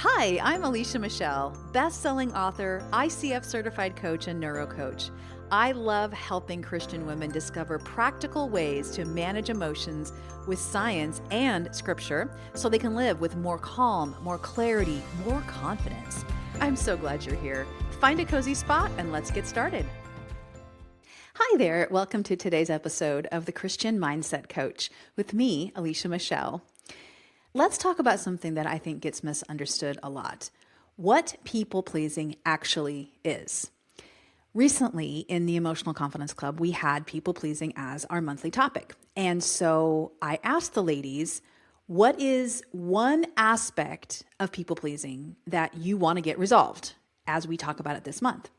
Hi, I'm Alicia Michelle, best-selling author, ICF certified coach, and neurocoach. I love helping Christian women discover practical ways to manage emotions with science and scripture so they can live with more calm, more clarity, more confidence. I'm so glad you're here. Find a cozy spot and let's get started. Hi there. Welcome to today's episode of the Christian Mindset Coach with me, Alicia Michelle. Let's talk about something that I think gets misunderstood a lot. What people-pleasing actually is. Recently in the Emotional Confidence Club, we had people-pleasing as our monthly topic. And so I asked the ladies, what is one aspect of people-pleasing that you want to get resolved as we talk about it this month?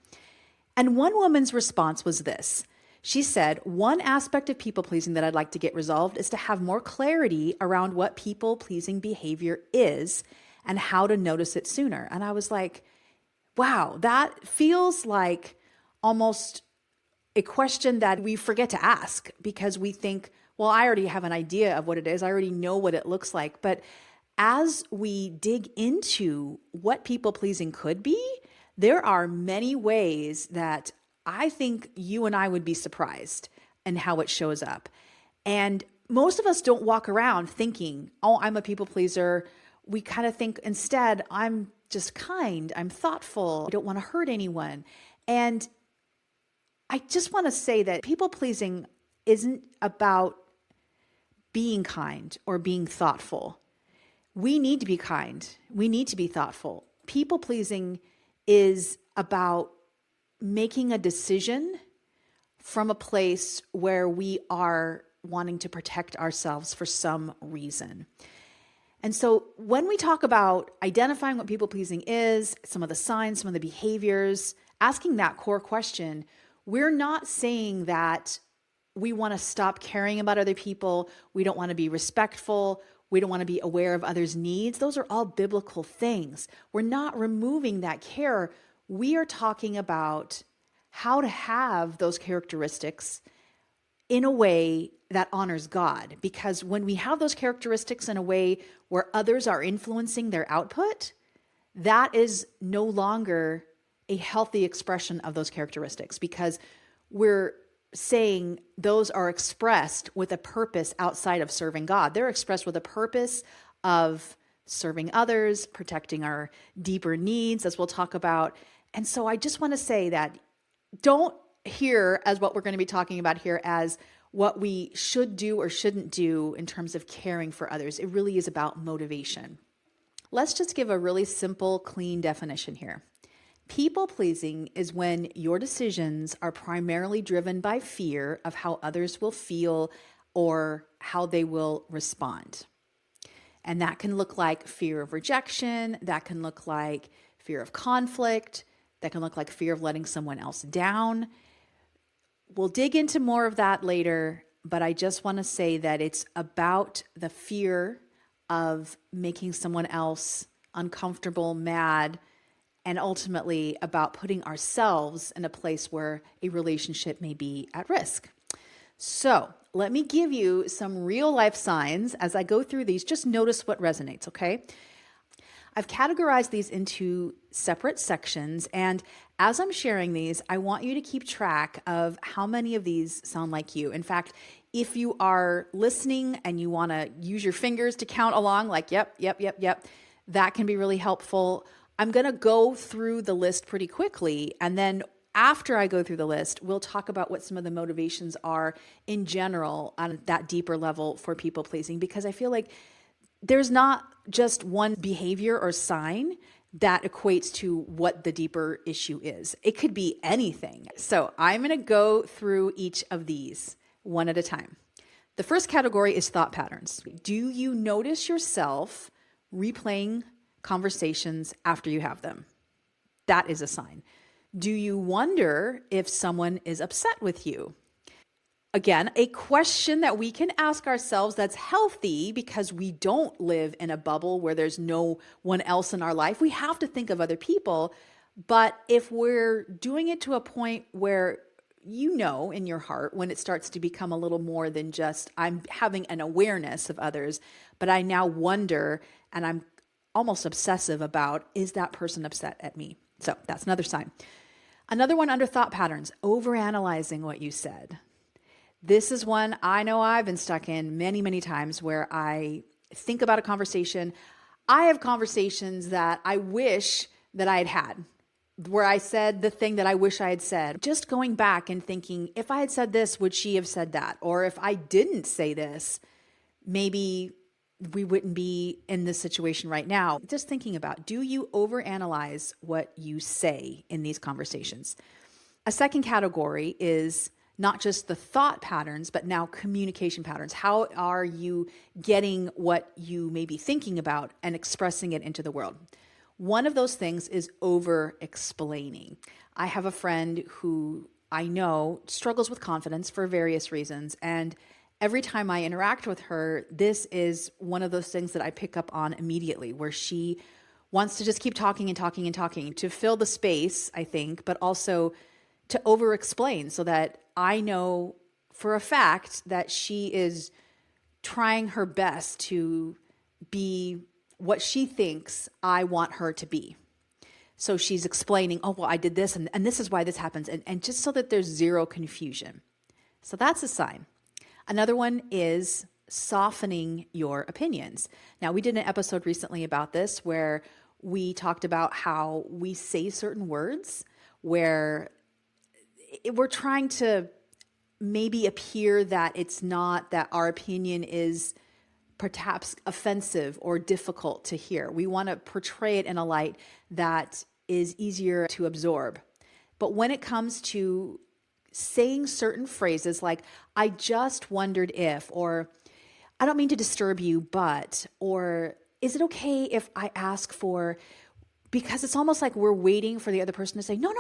And one woman's response was this. She said, one aspect of people-pleasing that I'd like to get resolved is to have more clarity around what people-pleasing behavior is and how to notice it sooner. And I was like, wow, that feels like almost a question that we forget to ask because we think, well, I already have an idea of what it is. I already know what it looks like. But as we dig into what people-pleasing could be, there are many ways that I think you and I would be surprised in how it shows up. And most of us don't walk around thinking, oh, I'm a people pleaser. We kind of think instead, I'm just kind, I'm thoughtful, I don't want to hurt anyone. And I just want to say that people pleasing isn't about being kind or being thoughtful. We need to be kind. We need to be thoughtful. People pleasing is about making a decision from a place where we are wanting to protect ourselves for some reason. And so when we talk about identifying what people-pleasing is, some of the signs, some of the behaviors, asking that core question, we're not saying that we want to stop caring about other people, we don't want to be respectful, we don't want to be aware of others' needs. Those are all biblical things. We're not removing that care. We are talking about how to have those characteristics in a way that honors God. Because when we have those characteristics in a way where others are influencing their output, that is no longer a healthy expression of those characteristics because we're saying those are expressed with a purpose outside of serving God. They're expressed with a purpose of serving others, protecting our deeper needs, as we'll talk about. And so I just want to say that don't hear as what we're going to be talking about here as what we should do or shouldn't do in terms of caring for others. It really is about motivation. Let's just give a really simple, clean definition here. People-pleasing is when your decisions are primarily driven by fear of how others will feel or how they will respond. And that can look like fear of rejection. That can look like fear of conflict. That can look like fear of letting someone else down. We'll dig into more of that later, but I just want to say that it's about the fear of making someone else uncomfortable, mad, and ultimately about putting ourselves in a place where a relationship may be at risk. So let me give you some real life signs as I go through these. Just notice what resonates, okay? I've categorized these into separate sections, and as I'm sharing these, I want you to keep track of how many of these sound like you. In fact, if you are listening and you want to use your fingers to count along, like, yep, that can be really helpful. I'm going to go through the list pretty quickly, and then after I go through the list, we'll talk about what some of the motivations are in general on that deeper level for people pleasing, because I feel like there's not just one behavior or sign that equates to what the deeper issue is. It could be anything. So I'm going to go through each of these one at a time. The first category is thought patterns. Do you notice yourself replaying conversations after you have them? That is a sign. Do you wonder if someone is upset with you? Again, a question that we can ask ourselves that's healthy because we don't live in a bubble where there's no one else in our life. We have to think of other people. But if we're doing it to a point where you know in your heart when it starts to become a little more than just I'm having an awareness of others, but I now wonder and I'm almost obsessive about, is that person upset at me? So that's another sign. Another one under thought patterns, overanalyzing what you said. This is one I know I've been stuck in many, many times where I think about a conversation. I have conversations that I wish that I had, where I said the thing that I wish I had said. Just going back and thinking, if I had said this, would she have said that? Or if I didn't say this, maybe we wouldn't be in this situation right now. Just thinking about, do you overanalyze what you say in these conversations? A second category is not just the thought patterns, but now communication patterns. How are you getting what you may be thinking about and expressing it into the world? One of those things is over-explaining. I have a friend who I know struggles with confidence for various reasons, and every time I interact with her, this is one of those things that I pick up on immediately, where she wants to just keep talking and talking and talking to fill the space, I think, but also to over-explain so that I know for a fact that she is trying her best to be what she thinks I want her to be. So she's explaining, oh, well, I did this, and this is why this happens, and just so that there's zero confusion. So that's a sign. Another one is softening your opinions. Now, we did an episode recently about this where we talked about how we say certain words where we're trying to maybe appear that it's not, that our opinion is perhaps offensive or difficult to hear. We want to portray it in a light that is easier to absorb. But when it comes to saying certain phrases like, I just wondered if, or I don't mean to disturb you, but, or is it okay if I ask for, because it's almost like we're waiting for the other person to say, no,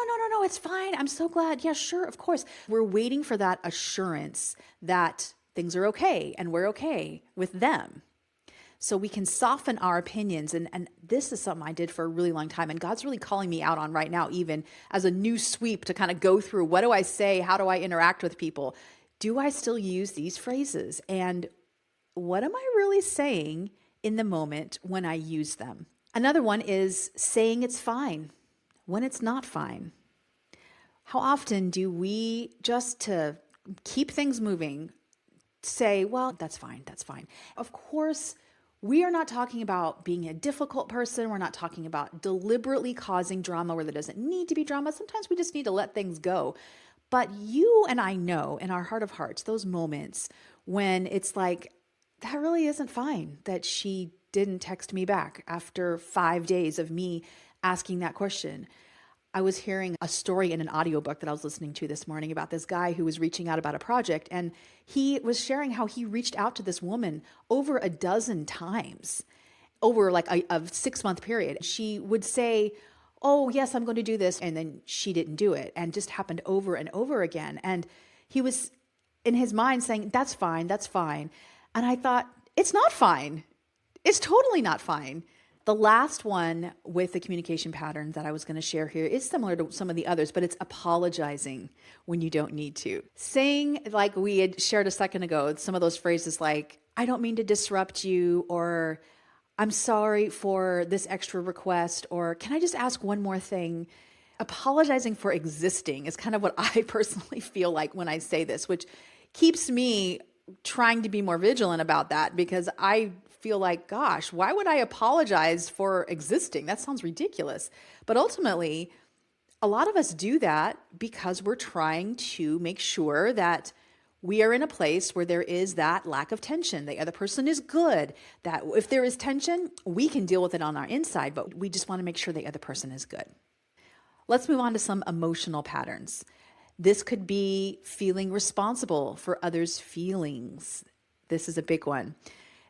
it's fine. I'm so glad. Yeah, sure, of course. We're waiting for that assurance that things are okay and we're okay with them. So we can soften our opinions. And this is something I did for a really long time. And God's really calling me out on right now, even as a new sweep to kind of go through, what do I say? How do I interact with people? Do I still use these phrases? And what am I really saying in the moment when I use them? Another one is saying it's fine when it's not fine. How often do we, just to keep things moving, say, well, that's fine, that's fine. Of course, we are not talking about being a difficult person. We're not talking about deliberately causing drama where there doesn't need to be drama. Sometimes we just need to let things go. But you and I know in our heart of hearts, those moments when it's like, that really isn't fine that she didn't text me back after 5 days of me asking that question. I was hearing a story in an audiobook that I was listening to this morning about this guy who was reaching out about a project, and he was sharing how he reached out to this woman over a dozen times over like a 6-month period. She would say, oh, yes, I'm going to do this. And then she didn't do it, and just happened over and over again. And he was in his mind saying, that's fine, that's fine. And I thought, it's not fine. It's totally not fine. The last one with the communication pattern that I was going to share here is similar to some of the others, but it's apologizing when you don't need to. Saying, like we had shared a second ago, some of those phrases like, I don't mean to disrupt you, or I'm sorry for this extra request, or can I just ask one more thing? Apologizing for existing is kind of what I personally feel like when I say this, which keeps me trying to be more vigilant about that, because I feel like, gosh, why would I apologize for existing? That sounds ridiculous. But ultimately, a lot of us do that because we're trying to make sure that we are in a place where there is that lack of tension. The other person is good. That if there is tension, we can deal with it on our inside, but we just want to make sure the other person is good. Let's move on to some emotional patterns. This could be feeling responsible for others' feelings. This is a big one.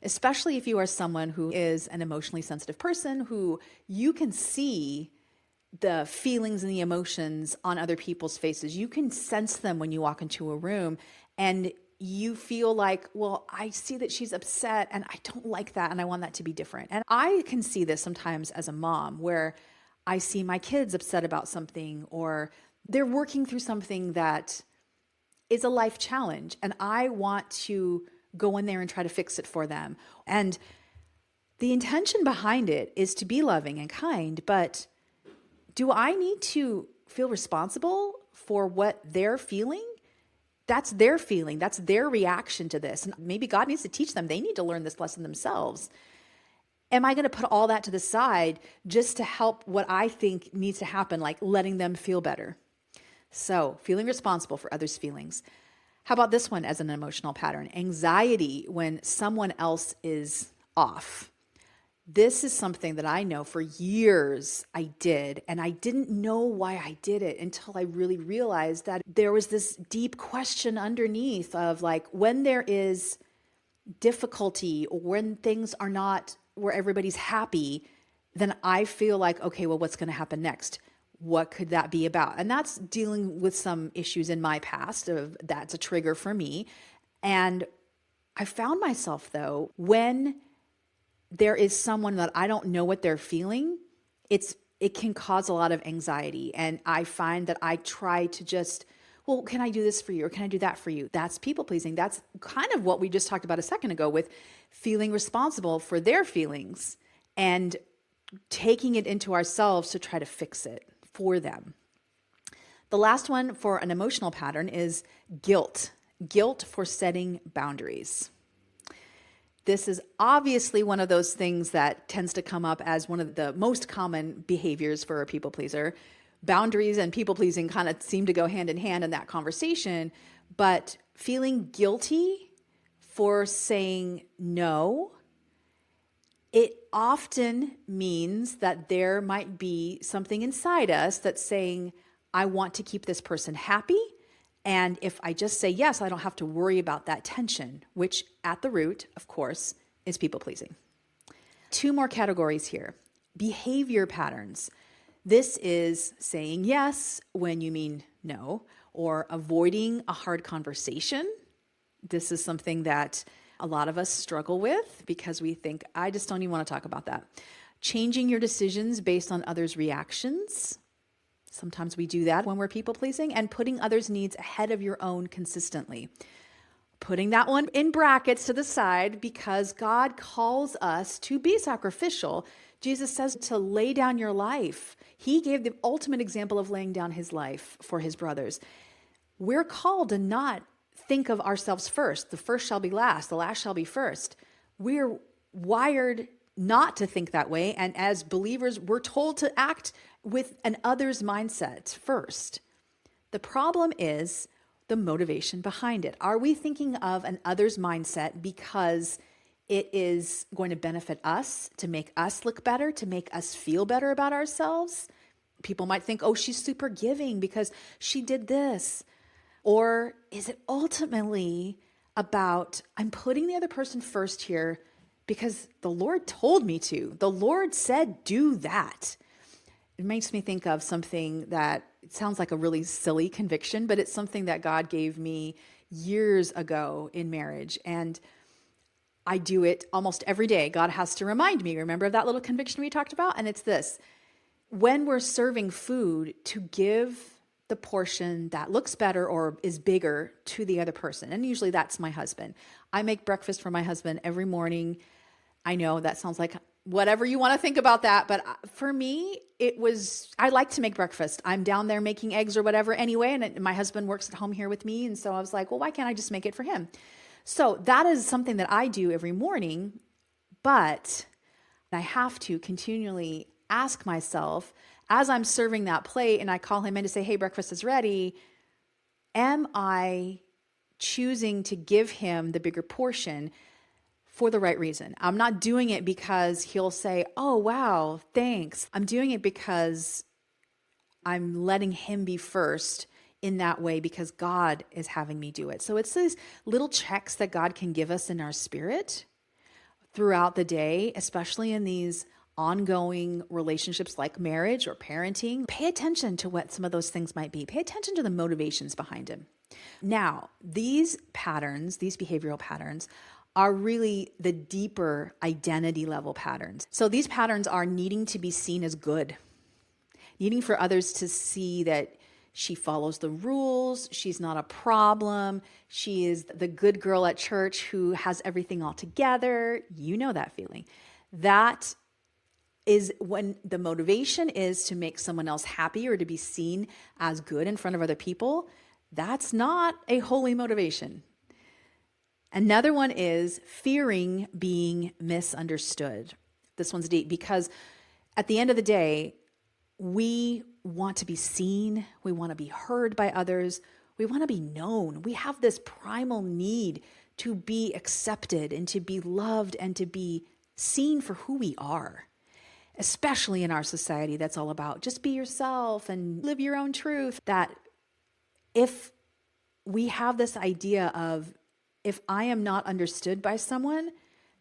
Especially if you are someone who is an emotionally sensitive person, who you can see the feelings and the emotions on other people's faces. You can sense them when you walk into a room, and you feel like, well, I see that she's upset and I don't like that and I want that to be different. And I can see this sometimes as a mom, where I see my kids upset about something, or they're working through something that is a life challenge, and I want to go in there and try to fix it for them. And The intention behind it is to be loving and kind, but do I need to feel responsible for what they're feeling? That's their feeling. That's their reaction to this. And maybe God needs to teach them. They need to learn this lesson themselves. Am I going to put all that to the side just to help what I think needs to happen, like letting them feel better? So, feeling responsible for others' feelings. How about this one as an emotional pattern? Anxiety when someone else is off. This is something that I know for years I did, and I didn't know why I did it until I really realized that there was this deep question underneath of like, when there is difficulty or when things are not where everybody's happy, then I feel like, okay, well, what's going to happen next? What could that be about? And that's dealing with some issues in my past of that's a trigger for me. And I found myself though, when there is someone that I don't know what they're feeling, it can cause a lot of anxiety. And I find that I try to just, well, can I do this for you? Or can I do that for you? That's people pleasing. That's kind of what we just talked about a second ago with feeling responsible for their feelings and taking it into ourselves to try to fix it for them. The last one for an emotional pattern is guilt. Guilt for setting boundaries. This is obviously one of those things that tends to come up as one of the most common behaviors for a people pleaser. Boundaries and people pleasing kind of seem to go hand in hand in that conversation, but feeling guilty for saying no, it often means that there might be something inside us that's saying, I want to keep this person happy. And if I just say yes, I don't have to worry about that tension, which at the root, of course, is people pleasing. 2 more categories here. Behavior patterns. This is saying yes when you mean no, or avoiding a hard conversation. This is something that a lot of us struggle with because we think, I just don't even want to talk about that. Changing your decisions based on others' reactions. Sometimes we do that when we're people pleasing, and putting others' needs ahead of your own consistently. Putting that one in brackets to the side because God calls us to be sacrificial. Jesus says to lay down your life. He gave the ultimate example of laying down his life for his brothers. We're called to not think of ourselves first. The first shall be last, the last shall be first. We're wired not to think that way. And as believers, we're told to act with an others mindset first. The problem is the motivation behind it. Are we thinking of an others mindset because it is going to benefit us, to make us look better, to make us feel better about ourselves? People might think, oh, she's super giving because she did this. Or is it ultimately about, I'm putting the other person first here because the Lord told me to. The Lord said, do that. It makes me think of something that it sounds like a really silly conviction, but it's something that God gave me years ago in marriage. And I do it almost every day. God has to remind me, remember that little conviction we talked about? And it's this: when we're serving food, to give the portion that looks better or is bigger to the other person. And usually that's my husband. I make breakfast for my husband every morning. I know that sounds like whatever you want to think about that. But for me, I like to make breakfast. I'm down there making eggs or whatever anyway. And my husband works at home here with me. And so I was like, well, why can't I just make it for him? So that is something that I do every morning. But I have to continually ask myself as I'm serving that plate and I call him in to say, hey, breakfast is ready. Am I choosing to give him the bigger portion for the right reason? I'm not doing it because he'll say, oh, wow, thanks. I'm doing it because I'm letting him be first in that way because God is having me do it. So it's these little checks that God can give us in our spirit throughout the day, especially in these ongoing relationships like marriage or parenting. Pay attention to what some of those things might be. Pay attention to the motivations behind them. Now, these patterns, these behavioral patterns, are really the deeper identity level patterns. So these patterns are needing to be seen as good, needing for others to see that she follows the rules, she's not a problem, she is the good girl at church who has everything all together. You know that feeling. That is when the motivation is to make someone else happy or to be seen as good in front of other people. That's not a holy motivation. Another one is fearing being misunderstood. This one's deep because at the end of the day, we want to be seen. We want to be heard by others. We want to be known. We have this primal need to be accepted and to be loved and to be seen for who we are, especially in our society that's all about just be yourself and live your own truth. That if we have this idea of if I am not understood by someone,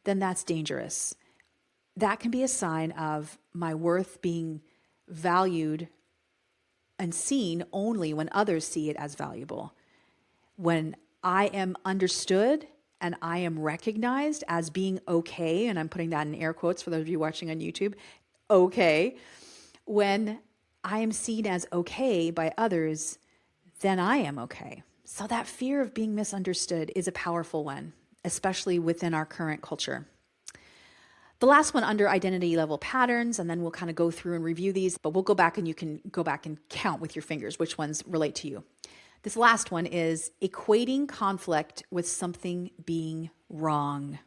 then that's dangerous. That can be a sign of my worth being valued and seen only when others see it as valuable. When I am understood and I am recognized as being okay, and I'm putting that in air quotes for those of you watching on YouTube, okay, when I am seen as okay by others, then I am okay. So that fear of being misunderstood is a powerful one, especially within our current culture. The last one under identity level patterns, and then we'll kind of go through and review these, but we'll go back and you can go back and count with your fingers which ones relate to you. This last one is equating conflict with something being wrong.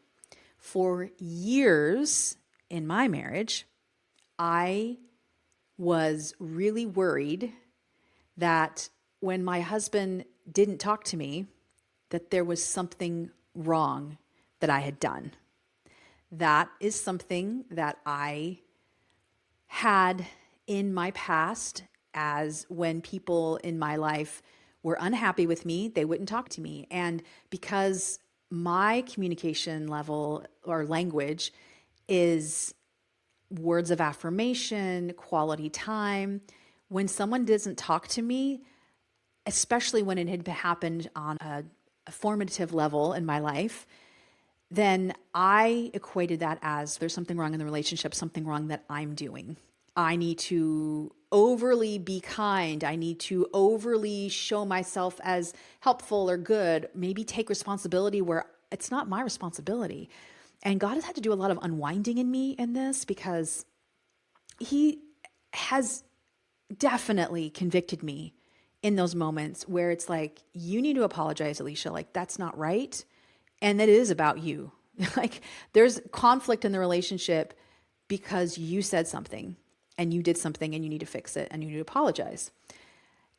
For years in my marriage, I was really worried that when my husband didn't talk to me, that there was something wrong that I had done. That is something that I had in my past, as when people in my life were unhappy with me, they wouldn't talk to me. And because my communication level or language is words of affirmation, quality time, when someone doesn't talk to me, especially when it had happened on a formative level in my life, then I equated that as there's something wrong in the relationship, something wrong that I'm doing. I need to overly be kind. I need to overly show myself as helpful or good, maybe take responsibility where it's not my responsibility. And God has had to do a lot of unwinding in me in this, because He has definitely convicted me in those moments where it's like, you need to apologize, Alicia. Like, that's not right. And that it is about you. Like, there's conflict in the relationship because you said something and you did something and you need to fix it and you need to apologize.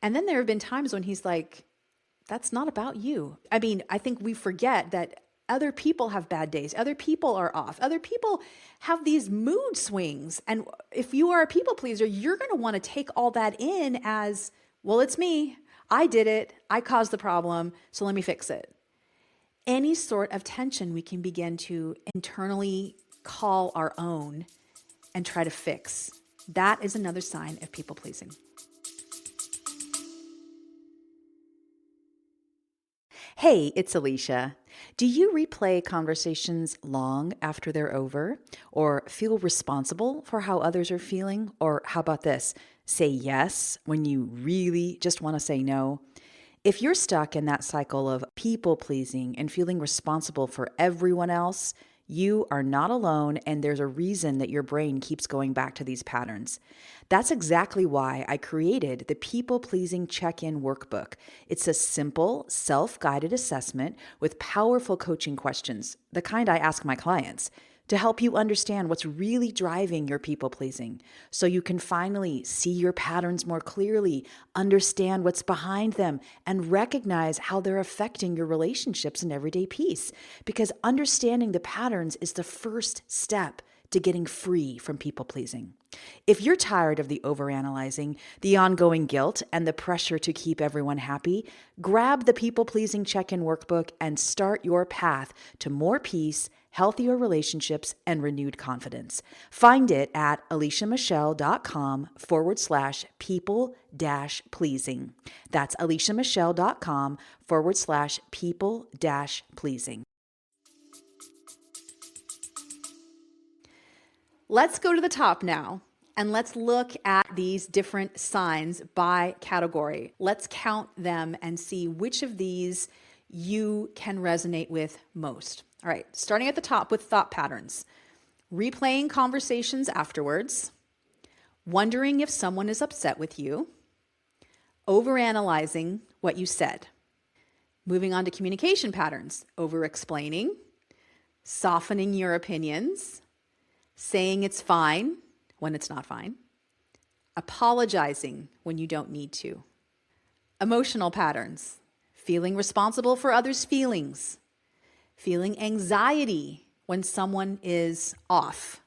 And then there have been times when He's like, that's not about you. I mean, I think we forget that other people have bad days. Other people are off. Other people have these mood swings. And if you are a people pleaser, you're going to want to take all that in as, well, it's me. I did it. I caused the problem. So let me fix it. Any sort of tension we can begin to internally call our own and try to fix. That is another sign of people pleasing. Hey, it's Alicia. Do you replay conversations long after they're over, or feel responsible for how others are feeling? Or how about this? Say yes when you really just want to say no? If you're stuck in that cycle of people pleasing and feeling responsible for everyone else, you are not alone, and there's a reason that your brain keeps going back to these patterns. That's exactly why I created the People-Pleasing Check-In Workbook. It's a simple, self-guided assessment with powerful coaching questions, the kind I ask my clients, to help you understand what's really driving your people pleasing, so you can finally see your patterns more clearly, understand what's behind them, and recognize how they're affecting your relationships and everyday peace. Because understanding the patterns is the first step to getting free from people pleasing. If you're tired of the overanalyzing, the ongoing guilt, and the pressure to keep everyone happy, grab the People Pleasing Check-In Workbook and start your path to more peace, healthier relationships, and renewed confidence. Find it at aliciamichelle.com/people-pleasing. That's aliciamichelle.com/people-pleasing. Let's go to the top now, and let's look at these different signs by category. Let's count them and see which of these you can resonate with most. All right, starting at the top with thought patterns. replaying conversations afterwards, wondering if someone is upset with you, overanalyzing what you said. Moving on to communication patterns, over-explaining, softening your opinions, saying it's fine when it's not fine, apologizing when you don't need to. Emotional patterns, feeling responsible for others' feelings, feeling anxiety when someone is off,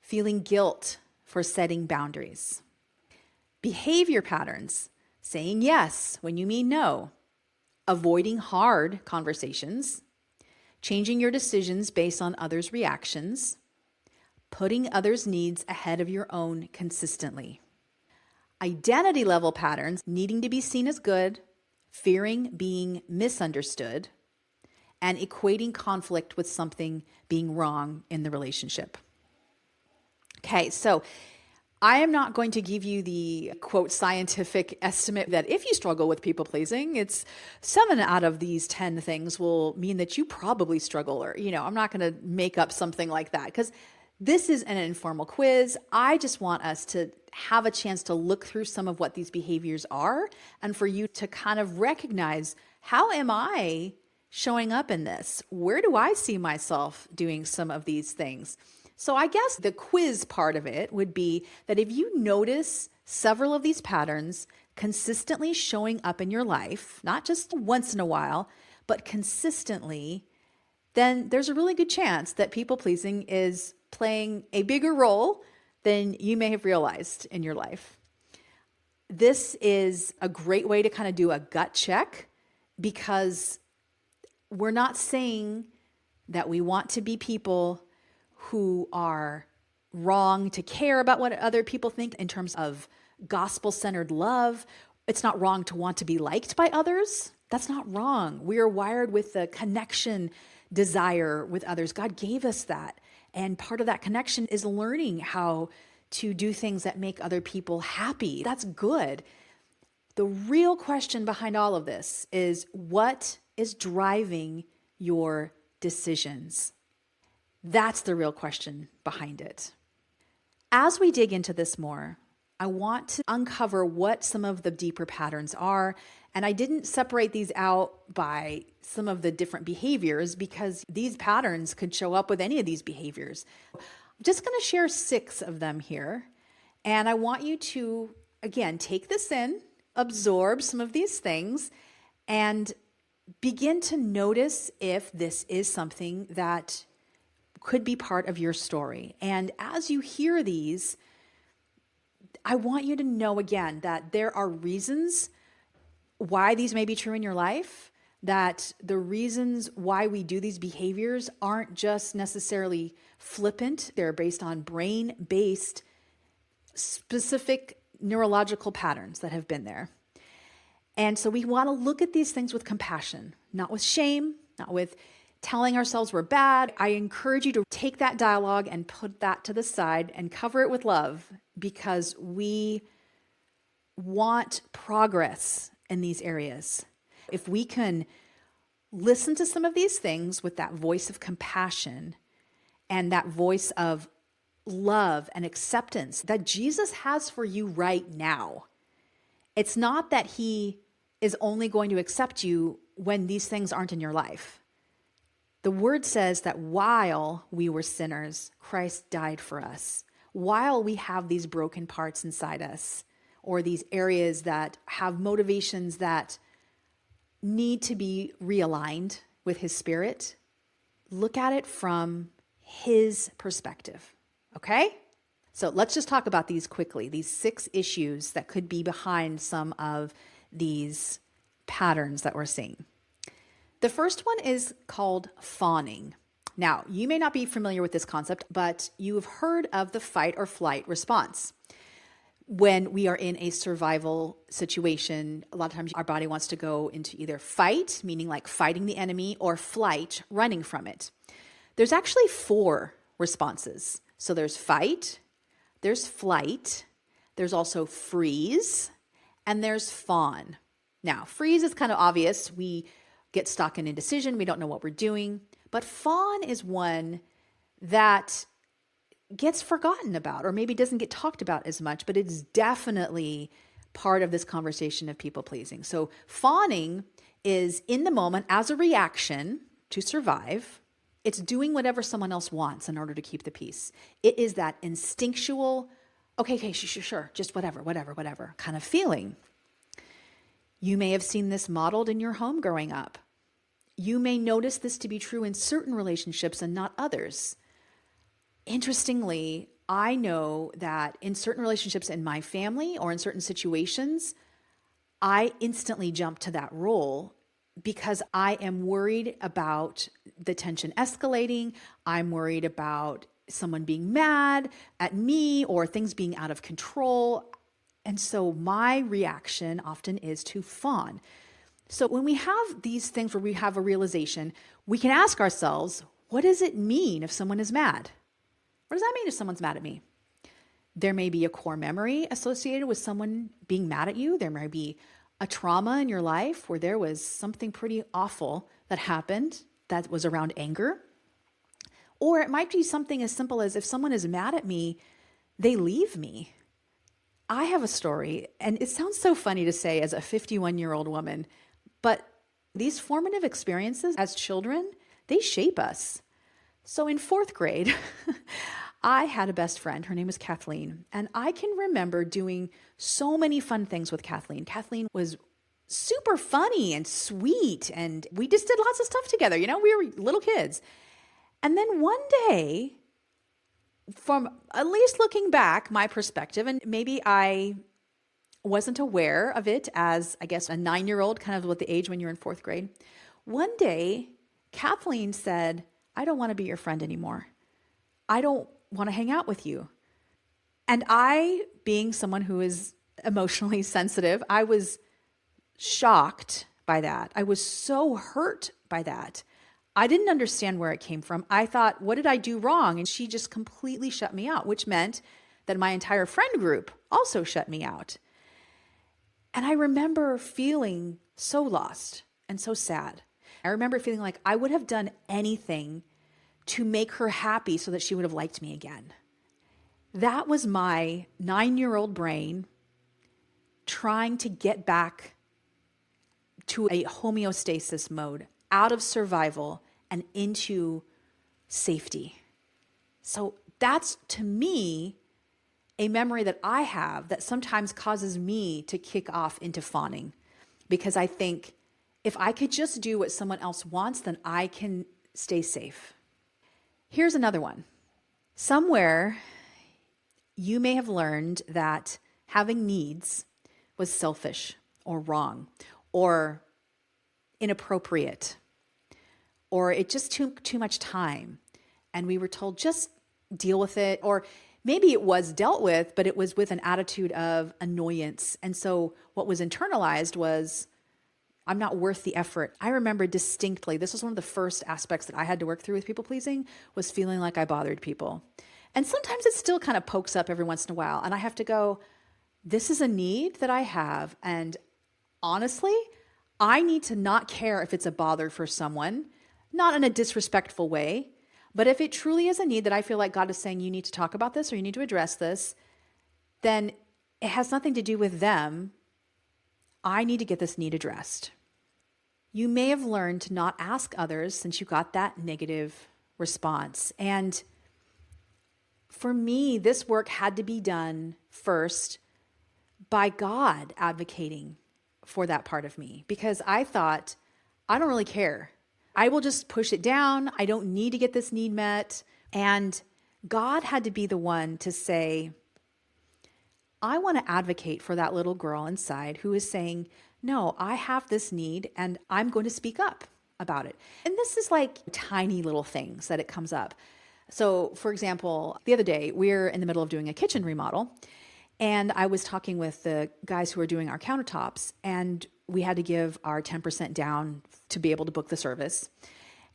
feeling guilt for setting boundaries. Behavior patterns, saying yes when you mean no, avoiding hard conversations, changing your decisions based on others' reactions, putting others' needs ahead of your own consistently. Identity level patterns, needing to be seen as good, fearing being misunderstood, and equating conflict with something being wrong in the relationship. Okay, so I am not going to give you the quote scientific estimate that if you struggle with people pleasing, it's 7 out of these 10 things will mean that you probably struggle, or, I'm not going to make up something like that because this is an informal quiz. I just want us to have a chance to look through some of what these behaviors are and for you to kind of recognize, how am I showing up in this? Where do I see myself doing some of these things? So I guess the quiz part of it would be that if you notice several of these patterns consistently showing up in your life, not just once in a while, but consistently, then there's a really good chance that people pleasing is playing a bigger role than you may have realized in your life. This is a great way to kind of do a gut check, because we're not saying that we want to be people who are wrong to care about what other people think in terms of gospel-centered love. It's not wrong to want to be liked by others. That's not wrong. We are wired with the connection desire with others. God gave us that. And part of that connection is learning how to do things that make other people happy. That's good. The real question behind all of this is, what is driving your decisions? That's the real question behind it. As we dig into this more, I want to uncover what some of the deeper patterns are. And I didn't separate these out by some of the different behaviors because these patterns could show up with any of these behaviors. I'm just going to share 6 of them here. And I want you to, again, take this in, absorb some of these things, and begin to notice if this is something that could be part of your story. And as you hear these, I want you to know again that there are reasons why these may be true in your life, that the reasons why we do these behaviors aren't just necessarily flippant. They're based on brain-based specific neurological patterns that have been there. And so we want to look at these things with compassion, not with shame, not with telling ourselves we're bad. I encourage you to take that dialogue and put that to the side and cover it with love, because we want progress in these areas. If we can listen to some of these things with that voice of compassion and that voice of love and acceptance that Jesus has for you right now, it's not that he is only going to accept you when these things aren't in your life. The word says that while we were sinners, Christ died for us. While we have these broken parts inside us, or these areas that have motivations that need to be realigned with his spirit, look at it from his perspective, okay? So let's just talk about these quickly, these 6 issues that could be behind some of these patterns that we're seeing. The first one is called fawning. Now, you may not be familiar with this concept, but you've heard of the fight or flight response. When we are in a survival situation, a lot of times our body wants to go into either fight, meaning like fighting the enemy, or flight, running from it. There's actually 4 responses. So there's fight, there's flight, there's also freeze, and there's fawn. Now, freeze is kind of obvious. We get stuck in indecision. We don't know what we're doing. But fawn is one that gets forgotten about or maybe doesn't get talked about as much, but it's definitely part of this conversation of people pleasing. So fawning is in the moment as a reaction to survive. It's doing whatever someone else wants in order to keep the peace. It is that instinctual, okay, sure, just whatever kind of feeling. You may have seen this modeled in your home growing up. You may notice this to be true in certain relationships and not others. Interestingly, I know that in certain relationships in my family or in certain situations, I instantly jump to that role because I am worried about the tension escalating. I'm worried about someone being mad at me or things being out of control. And so my reaction often is to fawn. So when we have these things where we have a realization, we can ask ourselves, what does it mean if someone is mad? What does that mean if someone's mad at me? There may be a core memory associated with someone being mad at you. There may be a trauma in your life where there was something pretty awful that happened that was around anger. Or it might be something as simple as if someone is mad at me, they leave me. I have a story, and it sounds so funny to say as a 51-year-old woman, but these formative experiences as children, they shape us. So in fourth grade, I had a best friend. Her name was Kathleen. And I can remember doing so many fun things with Kathleen. Kathleen was super funny and sweet. And we just did lots of stuff together. We were little kids. And then one day, from at least looking back, my perspective, and maybe I wasn't aware of it as, I guess, a 9-year-old, kind of what the age when you're in fourth grade. One day, Kathleen said, I don't want to be your friend anymore. I don't want to hang out with you. And I, being someone who is emotionally sensitive, I was shocked by that. I was so hurt by that. I didn't understand where it came from. I thought, what did I do wrong? And she just completely shut me out, which meant that my entire friend group also shut me out. And I remember feeling so lost and so sad. I remember feeling like I would have done anything to make her happy so that she would have liked me again. That was my 9-year-old brain trying to get back to a homeostasis mode, out of survival and into safety. So that's, to me, a memory that I have that sometimes causes me to kick off into fawning, because I think if I could just do what someone else wants, then I can stay safe. Here's another one. Somewhere you may have learned that having needs was selfish or wrong or inappropriate, or it just took too much time. And we were told, just deal with it. Or maybe it was dealt with, but it was with an attitude of annoyance. And so what was internalized was, I'm not worth the effort. I remember distinctly, this was one of the first aspects that I had to work through with people pleasing, was feeling like I bothered people. And sometimes it still kind of pokes up every once in a while. And I have to go, this is a need that I have. And honestly, I need to not care if it's a bother for someone, not in a disrespectful way, but if it truly is a need that I feel like God is saying, you need to talk about this or you need to address this, then it has nothing to do with them. I need to get this need addressed. You may have learned to not ask others since you got that negative response. And for me, this work had to be done first by God advocating for that part of me, because I thought, I don't really care. I will just push it down. I don't need to get this need met. And God had to be the one to say, I want to advocate for that little girl inside who is saying, no, I have this need and I'm going to speak up about it. And this is like tiny little things that it comes up. So for example, the other day, we're in the middle of doing a kitchen remodel, and I was talking with the guys who are doing our countertops, and we had to give our 10% down to be able to book the service.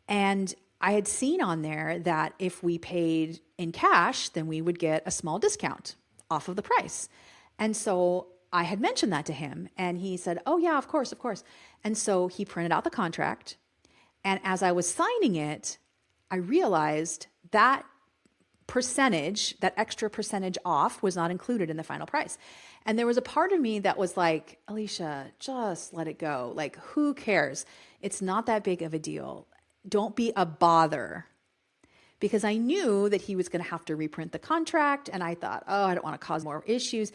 And I had seen on there that if we paid in cash, then we would get a small discount off of the price. And so I had mentioned that to him, and he said, oh yeah, of course, of course. And so he printed out the contract. And as I was signing it, I realized that percentage, that extra percentage off, was not included in the final price. And there was a part of me that was like, Alicia, just let it go. Like, who cares? It's not that big of a deal. Don't be a bother. Because I knew that he was going to have to reprint the contract. And I thought, oh, I don't want to cause more issues.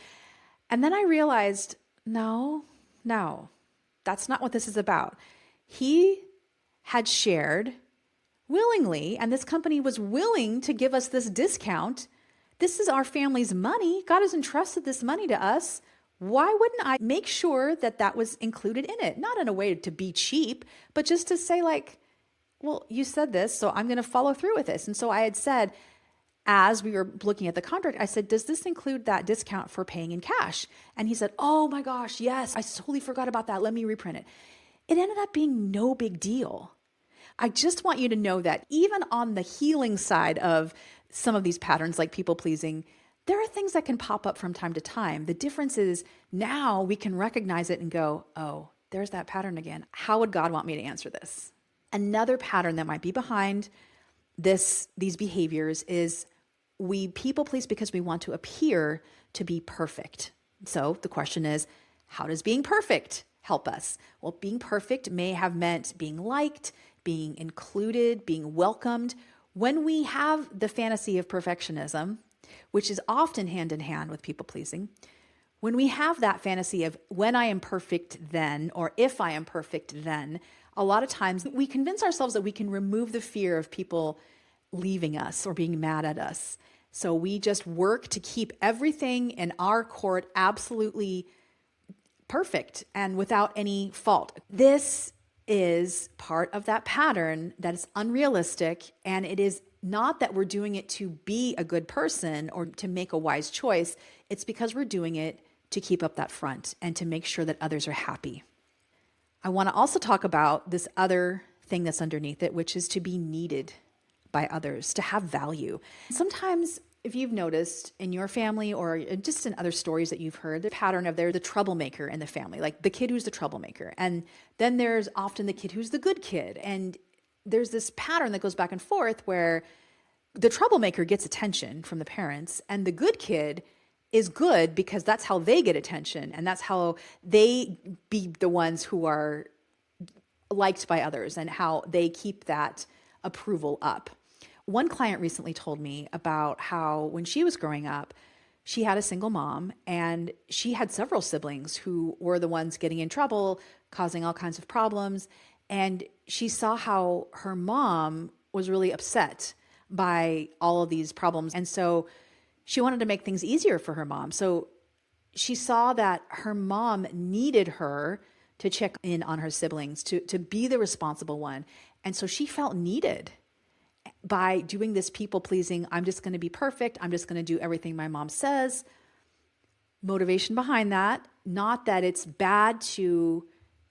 And then I realized, no, that's not what this is about. He had shared willingly, and this company was willing to give us this discount. This is our family's money. God has entrusted this money to us. Why wouldn't I make sure that that was included in it? Not in a way to be cheap, but just to say like, well, you said this, so I'm going to follow through with this. And so I had said, as we were looking at the contract, I said, does this include that discount for paying in cash? And he said, oh my gosh, yes, I totally forgot about that. Let me reprint it. It ended up being no big deal. I just want you to know that even on the healing side of some of these patterns, like people pleasing, there are things that can pop up from time to time. The difference is now we can recognize it and go, oh, there's that pattern again. How would God want me to answer this? Another pattern that might be behind these behaviors is we people please because we want to appear to be perfect. So the question is, how does being perfect help us? Well, being perfect may have meant being liked, being included, being welcomed. When we have the fantasy of perfectionism, which is often hand in hand with people pleasing, when we have that fantasy of when I am perfect then, or if I am perfect then, a lot of times we convince ourselves that we can remove the fear of people leaving us or being mad at us. So we just work to keep everything in our court absolutely perfect and without any fault. This is part of that pattern that is unrealistic, and it is not that we're doing it to be a good person or to make a wise choice. It's because we're doing it to keep up that front and to make sure that others are happy. I want to also talk about this other thing that's underneath it, which is to be needed by others, to have value. Sometimes, if you've noticed in your family or just in other stories that you've heard, the pattern of they're the troublemaker in the family, like the kid who's the troublemaker. And then there's often the kid who's the good kid. And there's this pattern that goes back and forth where the troublemaker gets attention from the parents and the good kid is good because that's how they get attention and that's how they be the ones who are liked by others and how they keep that approval up. One client recently told me about how when she was growing up, she had a single mom and she had several siblings who were the ones getting in trouble, causing all kinds of problems. And she saw how her mom was really upset by all of these problems. And so she wanted to make things easier for her mom. So she saw that her mom needed her to check in on her siblings, to be the responsible one. And so she felt needed by doing this people pleasing. I'm just going to be perfect. I'm just going to do everything my mom says. Motivation behind that, not that it's bad to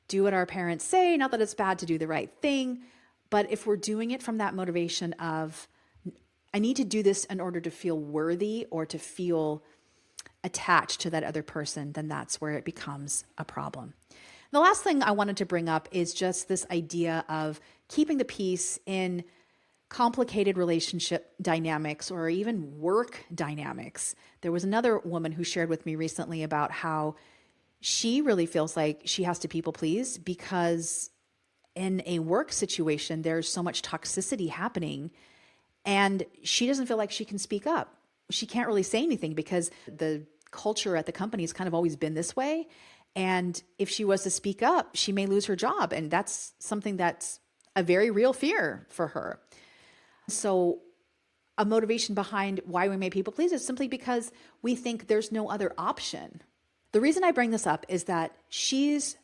do what our parents say, not that it's bad to do the right thing, but if we're doing it from that motivation of, I need to do this in order to feel worthy or to feel attached to that other person, then that's where it becomes a problem. The last thing I wanted to bring up is just this idea of keeping the peace in complicated relationship dynamics or even work dynamics. There was another woman who shared with me recently about how she really feels like she has to people please because in a work situation, there's so much toxicity happening and she doesn't feel like she can speak up. She can't really say anything because the culture at the company has kind of always been this way. And if she was to speak up, she may lose her job. And that's something that's a very real fear for her. So a motivation behind why we may people please is simply because we think there's no other option. The reason I bring this up is that she's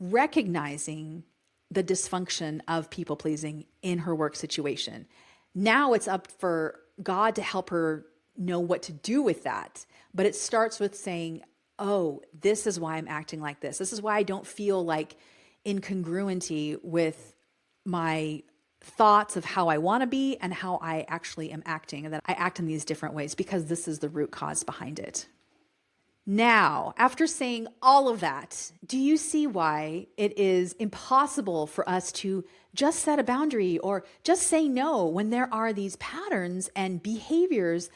recognizing the dysfunction of people pleasing in her work situation. Now it's up for God to help her know what to do with that. But it starts with saying, oh, this is why I'm acting like this. This is why I don't feel like incongruency with my thoughts of how I want to be and how I actually am acting, and that I act in these different ways because this is the root cause behind it. Now, after saying all of that, do you see why it is impossible for us to just set a boundary or just say no when there are these patterns and behaviors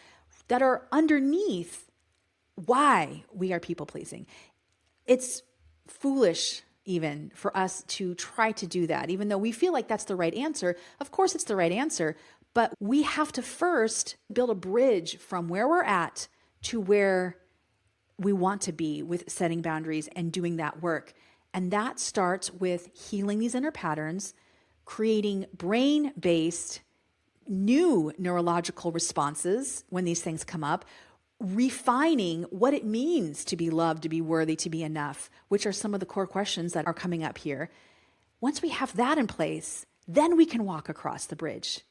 that are underneath why we are people pleasing? It's foolish even for us to try to do that, even though we feel like that's the right answer. Of course, it's the right answer, but we have to first build a bridge from where we're at to where we want to be with setting boundaries and doing that work. And that starts with healing these inner patterns, creating brain-based new neurological responses when these things come up, refining what it means to be loved, to be worthy, to be enough, which are some of the core questions that are coming up here. Once we have that in place, then we can walk across the bridge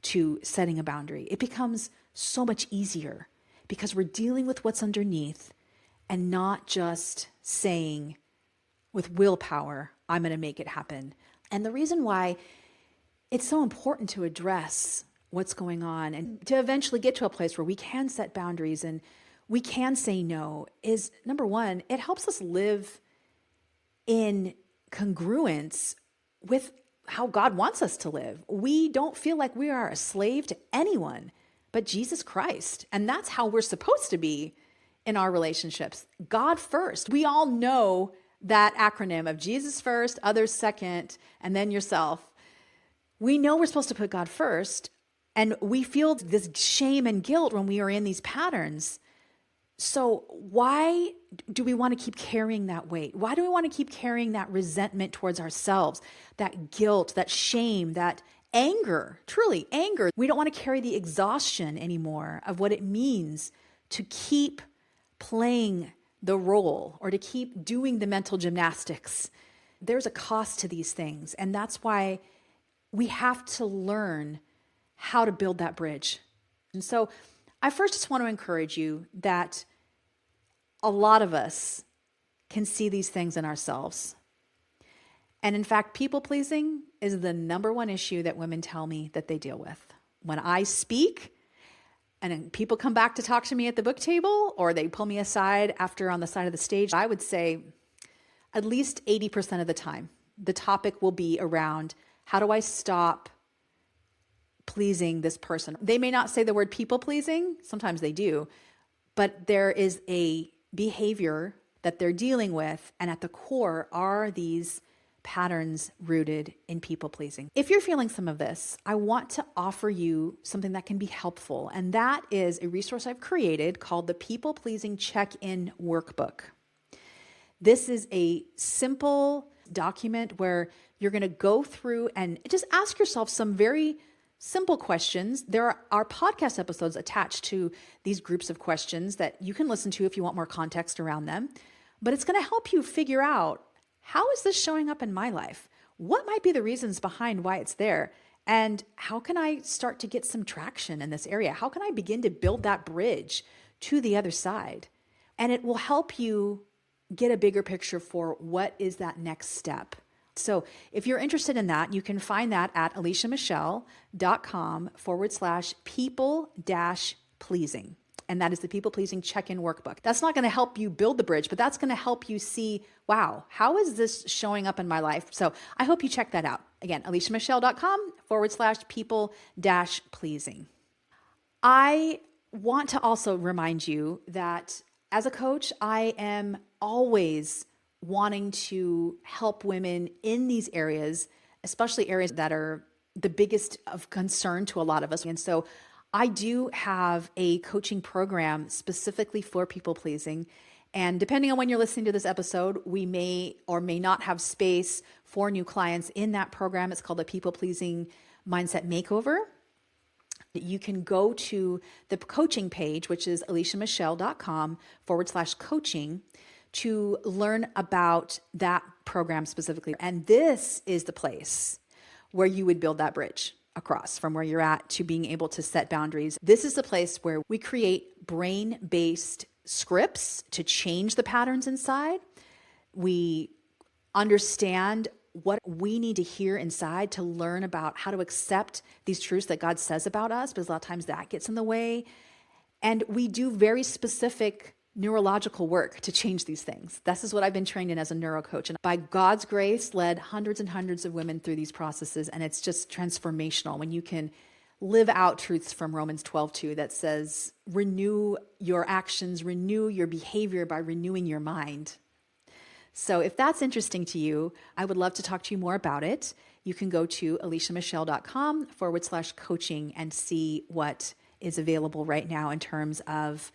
to setting a boundary. It becomes so much easier because we're dealing with what's underneath and not just saying with willpower, I'm going to make it happen. And the reason why it's so important to address what's going on and to eventually get to a place where we can set boundaries and we can say no is, number one, it helps us live in congruence with how God wants us to live. We don't feel like we are a slave to anyone but Jesus Christ. And that's how we're supposed to be in our relationships. God first. We all know that acronym of Jesus first, others second, and then yourself. We know we're supposed to put God first, and we feel this shame and guilt when we are in these patterns. So why do we want to keep carrying that weight? Why do we want to keep carrying that resentment towards ourselves, that guilt, that shame, that anger, truly anger? We don't want to carry the exhaustion anymore of what it means to keep playing the role or to keep doing the mental gymnastics. There's a cost to these things. And that's why we have to learn how to build that bridge. And so I first just want to encourage you that a lot of us can see these things in ourselves. And in fact, people pleasing is the number one issue that women tell me that they deal with. When I speak, and people come back to talk to me at the book table, or they pull me aside after on the side of the stage, I would say at least 80% of the time, the topic will be around, how do I stop pleasing this person? They may not say the word people pleasing, sometimes they do, but there is a behavior that they're dealing with, and at the core are these patterns rooted in people pleasing. If you're feeling some of this, I want to offer you something that can be helpful, and that is a resource I've created called the People-Pleasing Check-In Workbook. This is a simple document where you're going to go through and just ask yourself some very simple questions. There are podcast episodes attached to these groups of questions that you can listen to if you want more context around them, but it's going to help you figure out, how is this showing up in my life? What might be the reasons behind why it's there? And how can I start to get some traction in this area? How can I begin to build that bridge to the other side? And it will help you get a bigger picture for what is that next step. So if you're interested in that, you can find that at aliciamichelle.com/people-pleasing. And that is the People-Pleasing Check-In Workbook. That's not going to help you build the bridge, but that's going to help you see, wow, how is this showing up in my life? So I hope you check that out. Again, aliciamichelle.com/people-pleasing. I want to also remind you that as a coach, I am always wanting to help women in these areas, especially areas that are the biggest of concern to a lot of us. And so I do have a coaching program specifically for people pleasing. And depending on when you're listening to this episode, we may or may not have space for new clients in that program. It's called the People-Pleasing Mindset Makeover. You can go to the coaching page, which is aliciamichelle.com/coaching, to learn about that program specifically. And this is the place where you would build that bridge across from where you're at to being able to set boundaries. This is the place where we create brain-based scripts to change the patterns inside. We understand what we need to hear inside to learn about how to accept these truths that God says about us, because a lot of times that gets in the way. And we do very specific neurological work to change these things. This is what I've been trained in as a neuro coach. And by God's grace, led hundreds and hundreds of women through these processes. And it's just transformational when you can live out truths from Romans 12:2 that says, renew your actions, renew your behavior by renewing your mind. So if that's interesting to you, I would love to talk to you more about it. You can go to aliciamichelle.com/coaching and see what is available right now in terms of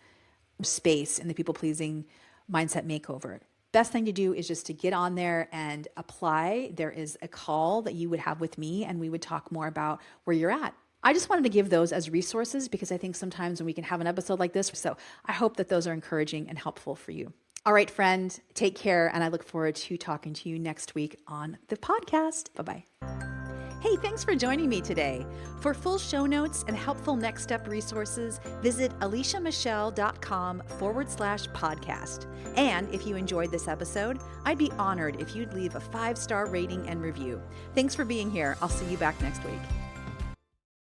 space in the People-Pleasing Mindset Makeover. Best thing to do is just to get on there and apply. There is a call that you would have with me, and we would talk more about where you're at. I just wanted to give those as resources because I think sometimes when we can have an episode like this, so I hope that those are encouraging and helpful for you. All right, friend, take care, and I look forward to talking to you next week on the podcast. Bye-bye. Hey, thanks for joining me today. For full show notes and helpful next step resources, visit aliciamichelle.com/podcast. And if you enjoyed this episode, I'd be honored if you'd leave a 5-star rating and review. Thanks for being here. I'll see you back next week.